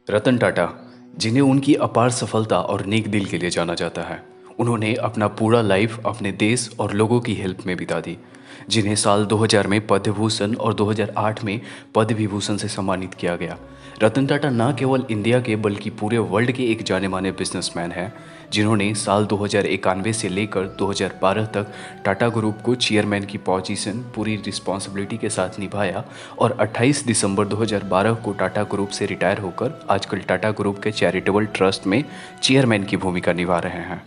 रतन टाटा, जिन्हें उनकी अपार सफलता और नेक दिल के लिए जाना जाता है, उन्होंने अपना पूरा लाइफ अपने देश और लोगों की हेल्प में बिता दी। जिन्हें साल 2000 में पद्म भूषण और 2008 में पद्म विभूषण से सम्मानित किया गया। रतन टाटा न केवल इंडिया के बल्कि पूरे वर्ल्ड के एक जाने माने बिजनेसमैन हैं, जिन्होंने साल 2091 से लेकर 2012 तक टाटा ग्रुप को चेयरमैन की पोजीशन पूरी रिस्पॉन्सिबिलिटी के साथ निभाया और 28 दिसंबर 2012 को टाटा ग्रुप से रिटायर होकर आजकल टाटा ग्रुप के चैरिटेबल ट्रस्ट में चेयरमैन की भूमिका निभा रहे हैं।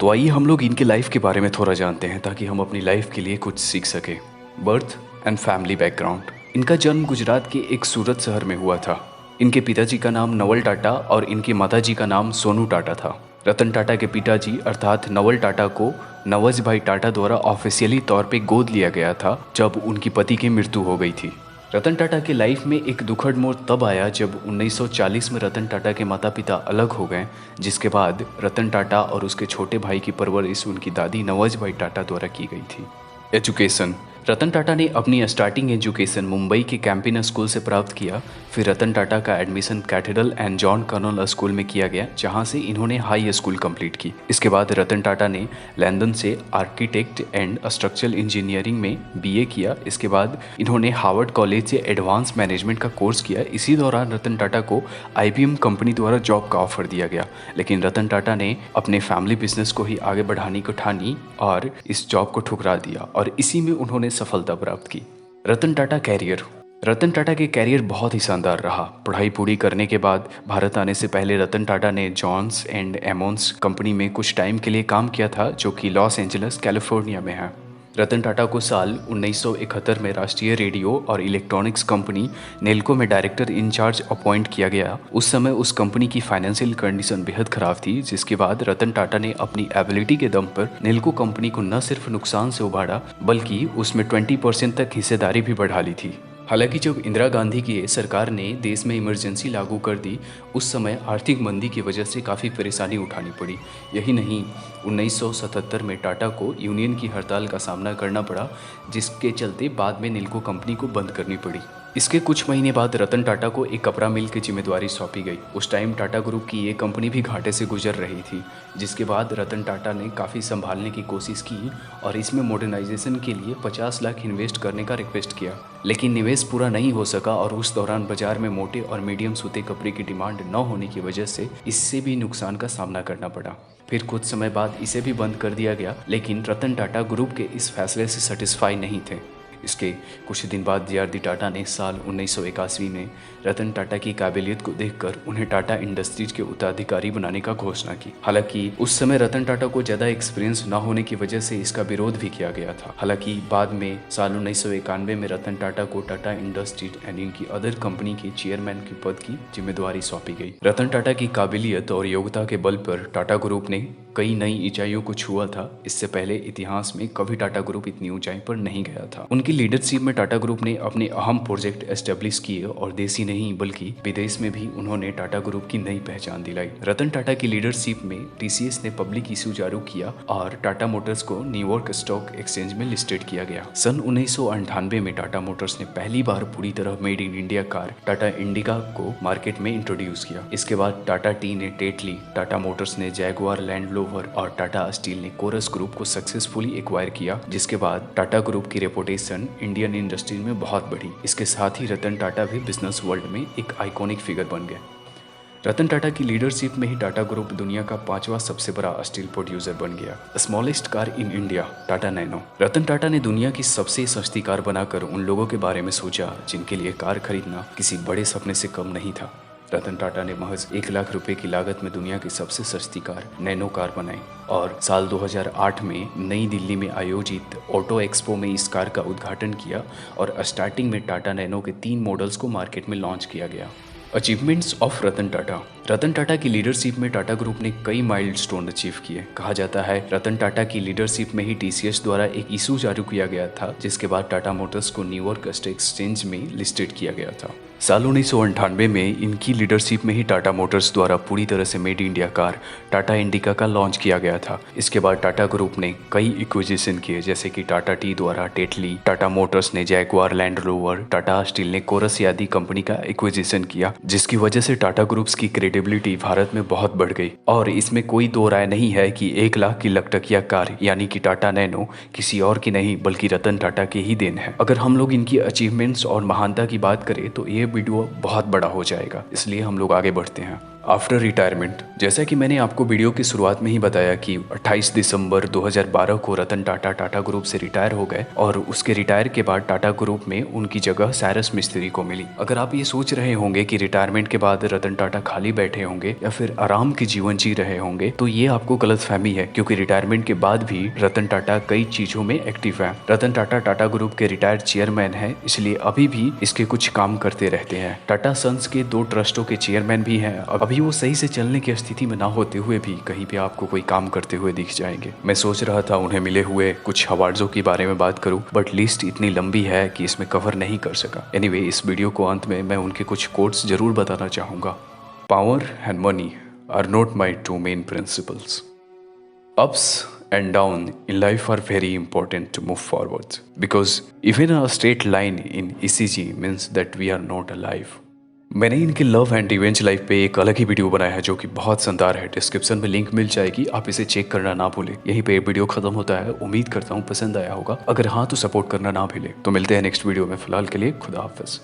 तो आइए हम लोग इनके लाइफ के बारे में थोड़ा जानते हैं ताकि हम अपनी लाइफ के लिए कुछ सीख सकें। Birth and family background. इनका जन्म गुजरात के एक सूरत शहर में हुआ था। इनके पिताजी का नाम नवल टाटा और इनकी माताजी का नाम सोनू टाटा था। रतन टाटा के पिताजी अर्थात नवल टाटा को नवज भाई टाटा द्वारा ऑफिशियली तौर पे गोद लिया गया था जब उनकी पति की मृत्यु हो गई थी। रतन टाटा की लाइफ में एक दुखद मोड़ तब आया जब 1940 में रतन टाटा के माता पिता अलग हो गए, जिसके बाद रतन टाटा और उसके छोटे भाई की परवरिश उनकी दादी नवज भाई टाटा द्वारा की गई थी। एजुकेशन। रतन टाटा ने अपनी स्टार्टिंग एजुकेशन मुंबई के कैंपिन स्कूल से प्राप्त किया। फिर रतन टाटा का admission Cathedral and John Connon school में किया गया, जहां से इन्होंने हाई स्कूल कंप्लीट की। इसके बाद रतन टाटा ने लंदन से आर्किटेक्ट एंड स्ट्रक्चरल इंजीनियरिंग में बीए किया। इसके बाद इन्होंने हार्वर्ड कॉलेज से एडवांस मैनेजमेंट का कोर्स किया। इसी दौरान रतन टाटा को IBM कंपनी द्वारा जॉब का ऑफर दिया गया, लेकिन रतन टाटा ने अपने फैमिली बिजनेस को ही आगे बढ़ाने को ठानी और इस जॉब को ठुकरा दिया और इसी में उन्होंने सफलता प्राप्त की। रतन टाटा कैरियर। रतन टाटा के कैरियर बहुत ही शानदार रहा। पढ़ाई पूरी करने के बाद भारत आने से पहले रतन टाटा ने जॉन्स एंड एमोन्स कंपनी में कुछ टाइम के लिए काम किया था, जो कि लॉस एंजलिस कैलिफोर्निया में है। रतन टाटा को साल 1971 में राष्ट्रीय रेडियो और इलेक्ट्रॉनिक्स कंपनी नेल्को में डायरेक्टर इंचार्ज अपॉइंट किया गया। उस समय उस कंपनी की फाइनेंशियल कंडीशन बेहद खराब थी, जिसके बाद रतन टाटा ने अपनी एबिलिटी के दम पर नेल्को कंपनी को न सिर्फ नुकसान से उबारा बल्कि उसमें 20% तक हिस्सेदारी भी बढ़ा ली थी। हालांकि जब इंदिरा गांधी की सरकार ने देश में इमरजेंसी लागू कर दी, उस समय आर्थिक मंदी की वजह से काफ़ी परेशानी उठानी पड़ी। यही नहीं, 1977 में टाटा को यूनियन की हड़ताल का सामना करना पड़ा, जिसके चलते बाद में नेल्को कंपनी को बंद करनी पड़ी। इसके कुछ महीने बाद रतन टाटा को एक कपड़ा मिल की जिम्मेदारी सौंपी गई। उस टाइम टाटा ग्रुप की ये कंपनी भी घाटे से गुजर रही थी, जिसके बाद रतन टाटा ने काफ़ी संभालने की कोशिश की और इसमें मॉडर्नाइजेशन के लिए 50 लाख इन्वेस्ट करने का रिक्वेस्ट किया, लेकिन निवेश पूरा नहीं हो सका और उस दौरान बाजार में मोटे और मीडियम सूते कपड़े की डिमांड न होने की वजह से इससे भी नुकसान का सामना करना पड़ा। फिर कुछ समय बाद इसे भी बंद कर दिया गया, लेकिन रतन टाटा ग्रुप के इस फैसले से सेटिस्फाई नहीं थे। इसके कुछ दिन बाद JRD टाटा ने साल 1981 में रतन टाटा की काबिलियत को देखकर उन्हें टाटा इंडस्ट्रीज के उत्तराधिकारी बनाने का घोषणा की। हालांकि उस समय रतन टाटा को ज़्यादा एक्सपीरियंस न होने की वजह से इसका विरोध भी किया गया था। हालांकि बाद में साल 1991 में रतन टाटा को टाटा इंडस्ट्रीज एंड इनकी अदर कंपनी के चेयरमैन के पद की जिम्मेदारी सौंपी गई। रतन टाटा की काबिलियत और योग्यता के बल पर टाटा ग्रुप ने कई नई ऊंचाइयों को छुआ था। इससे पहले इतिहास में कभी टाटा ग्रुप इतनी ऊंचाई पर नहीं गया था। उनकी लीडरशिप में टाटा ग्रुप ने अपने अहम प्रोजेक्ट एस्टेब्लिश किए और देश ही नहीं बल्कि विदेश में भी उन्होंने टाटा ग्रुप की नई पहचान दिलाई। रतन टाटा की लीडरशिप में TCS ने पब्लिक इशू जारी किया और टाटा मोटर्स को न्यूयॉर्क स्टॉक एक्सचेंज में लिस्टेड किया गया। सन 1998 में टाटा मोटर्स ने पहली बार पूरी तरह made in India car Tata indica को मार्केट में इंट्रोड्यूस किया। इसके बाद टाटा टी ने टेटली, टाटा मोटर्स ने जैगुआर लैंड रोवर और टाटा स्टील ने कोरस ग्रुप को सक्सेसफुली एक्वायर किया, जिसके बाद टाटा ग्रुप की रेपुटेशन इंडियन इंडस्ट्री में बहुत बढ़ी। इसके साथ ही रतन टाटा भी बिजनेस वर्ल्ड में एक आइकॉनिक फिगर बन गए। रतन टाटा की लीडरशिप में ही टाटा ग्रुप दुनिया का 5वां सबसे बड़ा स्टील प्रोड्यूसर बन गया। Smallest car in India Tata Nano. Ratan Tata ने दुनिया की सबसे सस्ती कार बनाकर उन लोगों के बारे में सोचा जिनके लिए कार खरीदना किसी बड़े सपने से कम नहीं था। रतन टाटा ने महज 1 लाख रुपए की लागत में दुनिया की सबसे सस्ती कार नैनो कार बनाई और साल 2008 में नई दिल्ली में आयोजित ऑटो एक्सपो में इस कार का उद्घाटन किया और स्टार्टिंग में टाटा नैनो के 3 मॉडल्स को मार्केट में लॉन्च किया गया। Achievements of Ratan Tata. रतन टाटा की लीडरशिप में टाटा ग्रुप ने कई माइलस्टोन अचीव किए। कहा जाता है रतन टाटा की लीडरशिप में ही टीसीएस द्वारा एक इशू जारी किया गया था, जिसके बाद टाटा मोटर्स को न्यूयॉर्क स्टॉक एक्सचेंज में लिस्टेड किया गया था। साल 1998 में इनकी लीडरशिप में ही टाटा मोटर्स द्वारा पूरी तरह से made India car Tata indica का लॉन्च किया गया था। इसके बाद टाटा ग्रुप ने कई एक्विजिशन किए, जैसे कि टाटा टी द्वारा टेटली, टाटा मोटर्स ने Jaguar land rover, Tata steel ने कोरस आदि कंपनी का एक्विजिशन किया, जिसकी वजह से टाटा ग्रुप्स की क्रेडिबिलिटी भारत में बहुत बढ़ गई। और इसमें कोई दो राय नहीं है कि 1 लाख की लखटकिया कार यानी कि टाटा नैनो किसी और की नहीं बल्कि रतन टाटा की ही देन है। अगर हम लोग इनकी अचीवमेंट्स और महानता की बात करें तो ये वीडियो बहुत बड़ा हो जाएगा, इसलिए हम लोग आगे बढ़ते हैं। आफ्टर रिटायरमेंट, जैसा कि मैंने आपको वीडियो की शुरुआत में ही बताया कि 28 दिसंबर 2012 को रतन टाटा टाटा ग्रुप से रिटायर हो गए और उसके रिटायर के बाद टाटा ग्रुप में उनकी जगह साइरस मिस्त्री को मिली। अगर आप ये सोच रहे होंगे कि रिटायरमेंट के बाद रतन टाटा खाली बैठे होंगे या फिर आराम की जीवन जी रहे होंगे, तो ये आपको गलतफहमी है, क्योंकि रिटायरमेंट के बाद भी रतन टाटा कई चीजों में एक्टिव है। रतन टाटा टाटा ग्रुप के रिटायर्ड चेयरमैन है, इसलिए अभी भी इसके कुछ काम करते रहते हैं। टाटा सन्स के 2 ट्रस्टों के चेयरमैन भी हैं। अभी वो सही से चलने की स्थिति में ना होते हुए भी कहीं पे आपको कोई काम करते हुए दिख जाएंगे। मैं सोच रहा था उन्हें मिले हुए कुछ अवार्ड्सों के बारे में बात करूं, बट लिस्ट इतनी लंबी है कि इसमें कवर नहीं कर सका। एनीवे, इस वीडियो को अंत में मैं उनके कुछ कोट्स जरूर बताना चाहूंगा। Power and money are not my 2 main principles. Ups and downs in life are very important to move forward, because even a straight line in ECG means that we are not alive. मैंने इनके love and revenge life पे एक अलग ही video बनाया है जो कि बहुत शानदार है। डिस्क्रिप्शन में लिंक मिल जाएगी, आप इसे चेक करना ना भूलें। यहीं पे वीडियो खत्म होता है। उम्मीद करता हूँ पसंद आया होगा। अगर हाँ तो सपोर्ट करना ना भूलें। तो मिलते हैं नेक्स्ट वीडियो में। फिलहाल के लिए खुदा हाफिज।